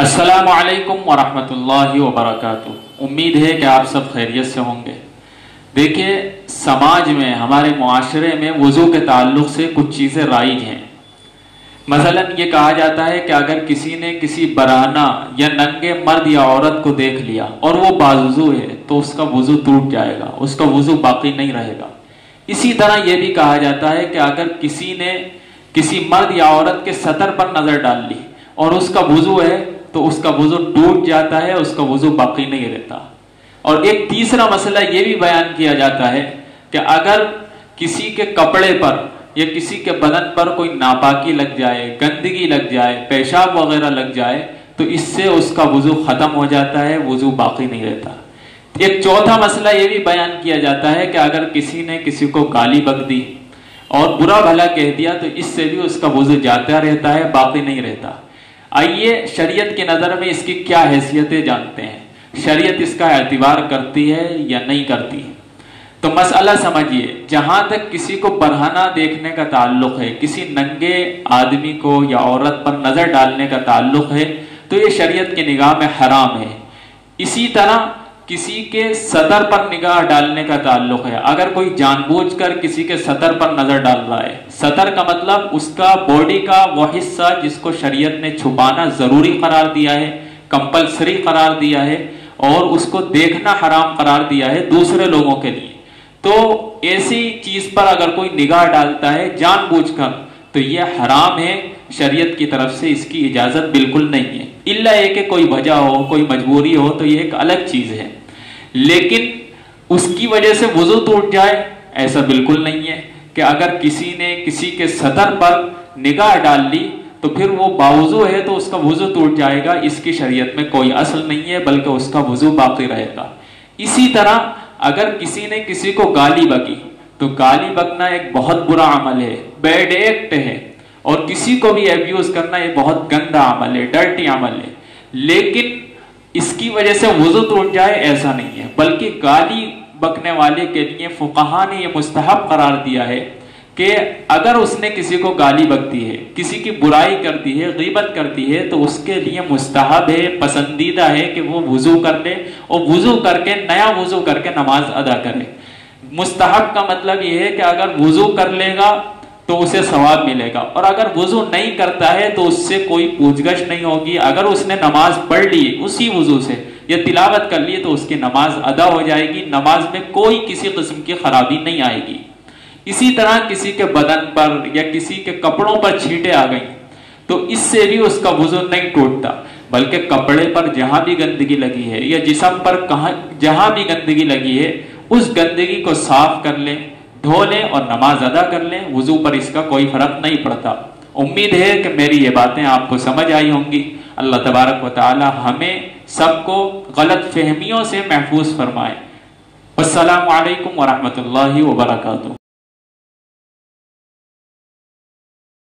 السلام علیکم ورحمۃ اللہ وبرکاتہ۔ امید ہے کہ آپ سب خیریت سے ہوں گے۔ دیکھیے، سماج میں، ہمارے معاشرے میں وضو کے تعلق سے کچھ چیزیں رائج ہیں۔ مثلا یہ کہا جاتا ہے کہ اگر کسی نے کسی برہنہ یا ننگے مرد یا عورت کو دیکھ لیا اور وہ باوضو ہے تو اس کا وضو ٹوٹ جائے گا، اس کا وضو باقی نہیں رہے گا۔ اسی طرح یہ بھی کہا جاتا ہے کہ اگر کسی نے کسی مرد یا عورت کے سطر پر نظر ڈال لی اور اس کا وضو ہے تو اس کا وضو ٹوٹ جاتا ہے، اس کا وضو باقی نہیں رہتا۔ اور ایک تیسرا مسئلہ یہ بھی بیان کیا جاتا ہے کہ اگر کسی کے کپڑے پر یا کسی کے بدن پر کوئی ناپاکی لگ جائے، گندگی لگ جائے، پیشاب وغیرہ لگ جائے تو اس سے اس کا وضو ختم ہو جاتا ہے، وضو باقی نہیں رہتا۔ ایک چوتھا مسئلہ یہ بھی بیان کیا جاتا ہے کہ اگر کسی نے کسی کو گالی بک دی اور برا بھلا کہہ دیا تو اس سے بھی اس کا وضو جاتا رہتا ہے، باقی نہیں رہتا۔ آئیے شریعت کی نظر میں اس کی کیا حیثیتیں جانتے ہیں، شریعت اس کا اعتبار کرتی ہے یا نہیں کرتی۔ تو مسئلہ سمجھیے، جہاں تک کسی کو برہنہ دیکھنے کا تعلق ہے، کسی ننگے آدمی کو یا عورت پر نظر ڈالنے کا تعلق ہے تو یہ شریعت کی نگاہ میں حرام ہے۔ اسی طرح کسی کے سطر پر نگاہ ڈالنے کا تعلق ہے، اگر کوئی جان بوجھ کر کسی کے سطر پر نظر ڈال رہا ہے، سطر کا مطلب اس کا باڈی کا وہ حصہ جس کو شریعت نے چھپانا ضروری قرار دیا ہے، کمپلسری قرار دیا ہے اور اس کو دیکھنا حرام قرار دیا ہے دوسرے لوگوں کے لیے، تو ایسی چیز پر اگر کوئی نگاہ ڈالتا ہے جان بوجھ کر تو یہ حرام ہے، شریعت کی طرف سے اس کی اجازت بالکل نہیں ہے۔ الا یہ کہ کوئی وجہ ہو، کوئی مجبوری ہو تو یہ ایک الگ چیز ہے، لیکن اس کی وجہ سے وضو ٹوٹ جائے ایسا بالکل نہیں ہے کہ اگر کسی نے کسی کے سطر پر نگاہ ڈال لی تو پھر وہ باوضو ہے تو اس کا وضو ٹوٹ جائے گا، اس کی شریعت میں کوئی اصل نہیں ہے، بلکہ اس کا وضو باقی رہے گا۔ اسی طرح اگر کسی نے کسی کو گالی بکی تو گالی بکنا ایک بہت برا عمل ہے، بیڈ ایکٹ ہے، اور کسی کو بھی ایبیوز کرنا یہ بہت گندا عمل ہے، ڈرٹی عمل ہے، لیکن اس کی وجہ سے وضو ٹوٹ جائے ایسا نہیں ہے، بلکہ گالی بکنے والے کے لیے فقہا نے یہ مستحب قرار دیا ہے کہ اگر اس نے کسی کو گالی بک دی ہے، کسی کی برائی کر دی ہے، غیبت کر دی ہے تو اس کے لیے مستحب ہے، پسندیدہ ہے کہ وہ وضو کر لے اور وضو کر کے نیا وضو کر کے نماز ادا کرے۔ مستحب کا مطلب یہ ہے کہ اگر وضو کر لے گا تو اسے ثواب ملے گا، اور اگر وضو نہیں کرتا ہے تو اس سے کوئی پوچھ گچھ نہیں ہوگی۔ اگر اس نے نماز پڑھ لی اسی وضو سے یا تلاوت کر لی تو اس کی نماز ادا ہو جائے گی، نماز میں کوئی کسی قسم کی خرابی نہیں آئے گی۔ اسی طرح کسی کے بدن پر یا کسی کے کپڑوں پر چھینٹیں آ گئیں تو اس سے بھی اس کا وضو نہیں ٹوٹتا، بلکہ کپڑے پر جہاں بھی گندگی لگی ہے یا جسم پر جہاں بھی گندگی لگی ہے اس گندگی کو صاف کر لیں، دھو لیں اور نماز ادا کر لیں، وضو پر اس کا کوئی فرق نہیں پڑتا۔ امید ہے کہ میری یہ باتیں آپ کو سمجھ آئی ہوں گی۔ اللہ تبارک و تعالی ہمیں سب کو غلط فہمیوں سے محفوظ فرمائے۔ السلام علیکم ورحمۃ اللہ وبرکاتہ۔